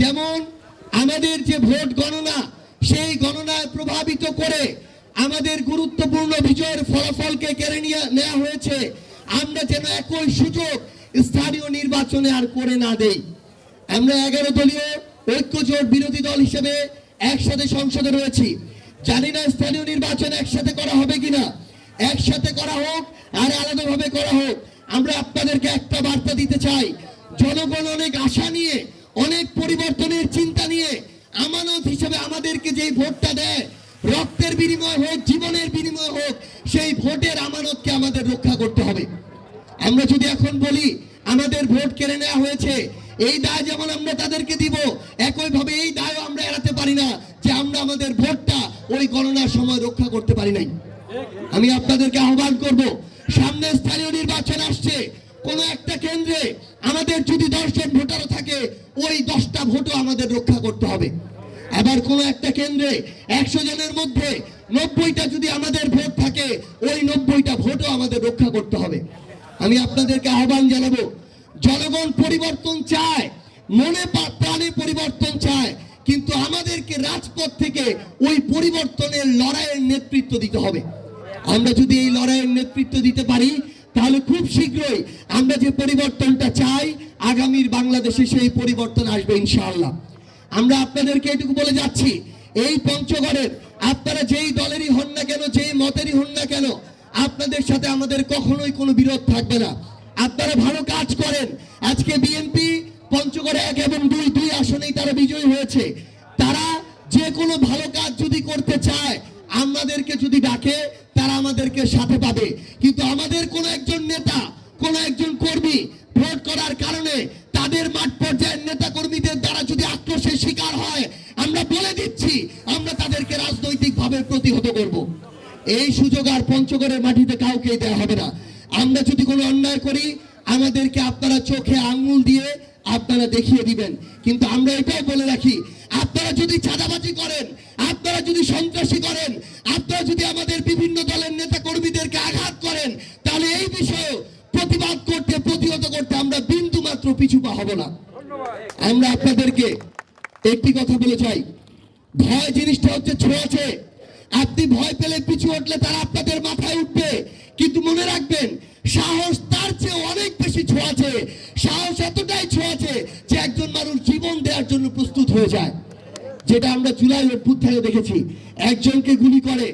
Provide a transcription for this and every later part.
যেমন আমাদের যে ভোট গণনা, সেই গণনায় প্রভাবিত করে আমাদের গুরুত্বপূর্ণ বিজয়ের ফলাফলকে কেড়ে নেওয়া হয়েছে। আমরা যেন একই সুযোগ স্থানীয় নির্বাচনে আর করে না দেই। আমরা 11 দলীয় ঐক্যজোট বিরোধী দল হিসেবে একসাথে সংসদে রয়েছি। জানি না স্থানীয় নির্বাচন একসাথে করা হবে কিনা। একসাথে করা হোক আর আলাদাভাবে করা হোক, আমরা আপনাদেরকে একটা বার্তা দিতে চাই। জনগণ অনেক আশা নিয়ে, অনেক পরিবর্তনের চিন্তা নিয়ে আমানত হিসেবে আমাদেরকে যেই ভোটটা দেয়, রক্তের বিনিময় হোক, জীবনের বিনিময় হোক, সেই ভোটের আমানতকে আমাদের রক্ষা করতে হবে। আমরা যদি এখন বলি আমাদের ভোট কেড়ে নেওয়া হয়েছে, এই দায় যেমন আমরা তাদেরকে দিব, একইভাবে এই দায়ও আমরা এড়াতে পারি না যে আমরা আমাদের ভোটটা ওই গণনার সময় রক্ষা করতে পারি নাই। আমি আপনাদেরকে আহ্বান করব, সামনে স্থানীয় নির্বাচন আসছে, কোন একটা কেন্দ্রে আমাদের যদি 10 জন ভোটারও থাকে, ওই 10টা ভোটও আমাদের রক্ষা করতে হবে। আবার কোন একটা কেন্দ্রে 100 জনের মধ্যে 90টা যদি আমাদের ভোট থাকে, ওই 90টা ভোটও আমাদের রক্ষা করতে হবে। আমি আপনাদেরকে আহ্বান জানাবো, জনগণ পরিবর্তন চায়, মনে প্রাণে পরিবর্তন চায়, কিন্তু আমাদেরকে রাজপথ থেকে ওই পরিবর্তনের লড়াইয়ের নেতৃত্ব দিতে হবে। আমরা যদি এই লড়াইয়ের নেতৃত্ব দিতে পারি, তাহলে খুব শীঘ্রই আমরা যে পরিবর্তনটা চাই, আগামীর বাংলাদেশে সেই পরিবর্তন আসবে ইনশাআল্লাহ। আমরা আপনাদেরকে এটুকু বলে যাচ্ছি, এই পঞ্চগড়ের আপনারা যেই দলেরই হন না কেন, যেই মতেরই হন না কেন, আপনাদের সাথে আমাদের কখনোই কোনো বিরোধ থাকবে না। আপনারা ভালো কাজ করেন। আজকে বিএনপি পঞ্চগড়ে 1 এবং 2 আসনেই তারা বিজয়ী হয়েছে। তারা যে কোনো ভালো কাজ যদি করতে চায়, আমাদেরকে যদি ডাকে, তারা আমাদেরকে সাথে পাবে। কিন্তু আমাদের কোন একজন নেতা, কোন একজন কর্মী ভোট করার কারণে তাদের মাঠ পর্যায়ের নেতা কর্মীদের দ্বারা যদি আক্রোশের শিকার হয়, আমরা বলে দিচ্ছি, আমরা তাদেরকে রাজনৈতিকভাবে প্রতিহত করব। এই সুযোগ আর পঞ্চগড়ের মাটিতে কাউকে দেওয়া হবে না। আমরা যদি কোনো অন্যায় করি, আমাদেরকে আপনারা চোখে আঙ্গুল দিয়ে আপনারা দেখিয়ে দিবেন। কিন্তু আমরা এটাও বলে রাখি, আপনারা যদি চাঁদাবাজি করেন, আপনারা যদি সন্ত্রাসী করেন, আপনারা যদি আমাদের বিভিন্ন দলের নেতা কর্মীদেরকে আঘাত করেন, তাহলে এই বিষয়ে প্রতিবাদ করতে, প্রতিহত করতে আমরা বিন্দু মাত্র পিছু পা হব না। আমরা আপনাদেরকে একটি কথা বলে চাই, ভয় জিনিসটা হচ্ছে ছোঁয়াচে। আপনি ভয় পেলে পিছু উঠলে তারা আপনাদের মাথায় উঠবে, কিন্তু মনে রাখবেন, সাহস তার চেয়ে অনেক বেশি ছোঁয়াচে। সাহস এতটাই ছোঁয়াচে যে একজন মানুষ জীবন দেওয়ার জন্য প্রস্তুত হয়ে যায়। যেটা আমরা জুলাই অভ্যুত্থানে দেখেছি, একজনকে গুলি করে,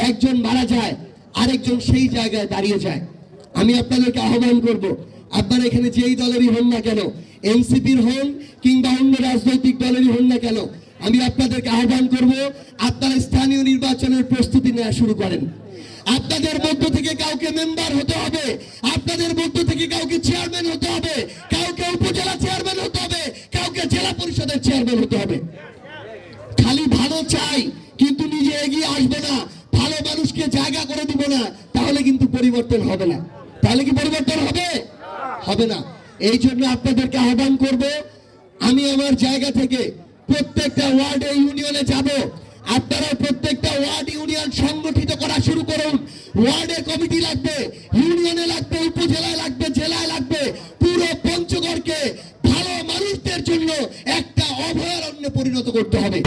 একজন মারা যায়, আরেকজন সেই জায়গায় দাঁড়িয়ে যায়। আমি আপনাদেরকে আহ্বান করব, আপনারা এখানে যেই দলেরই হন না কেন, এনসিপির হন কিংবা অন্য রাজনৈতিক দলেরই হন না কেন, আমি আপনাদেরকে আহ্বান করব, আপনারা স্থানীয় নির্বাচনের প্রস্তুতি নেওয়া শুরু করেন। আপনাদের মধ্য থেকে কাউকে মেম্বার হতে হবে, আপনাদের মধ্য থেকে কাউকে চেয়ারম্যান হতে হবে, কাউকে উপজেলা চেয়ারম্যান হতে হবে, কাউকে জেলা পরিষদের চেয়ারম্যান হতে হবে। খালি ভালো চাই কিন্তু নিজে এগিয়ে আসবে না, ভালো মানুষকে জায়গা করে দিব না, তাহলে কিন্তু পরিবর্তন হবে না। তাহলে কি পরিবর্তন হবে? হবে না। এই জন্য আপনাদেরকে আহ্বান করব, আমি আমার জায়গা থেকে প্রত্যেকটা ওয়ার্ডে, ইউনিয়নে যাব। আপনারা প্রত্যেকটা ওয়ার্ড, ইউনিয়ন সংগঠিত করা শুরু করুন। ওয়ার্ডে কমিটি লাগবে, ইউনিয়নে লাগবে, উপজেলায় লাগবে, জেলায় লাগবে। পুরো পঞ্চগড়কে ভালো মানুষদের জন্য একটা অভয়ারণ্যে পরিণত করতে হবে।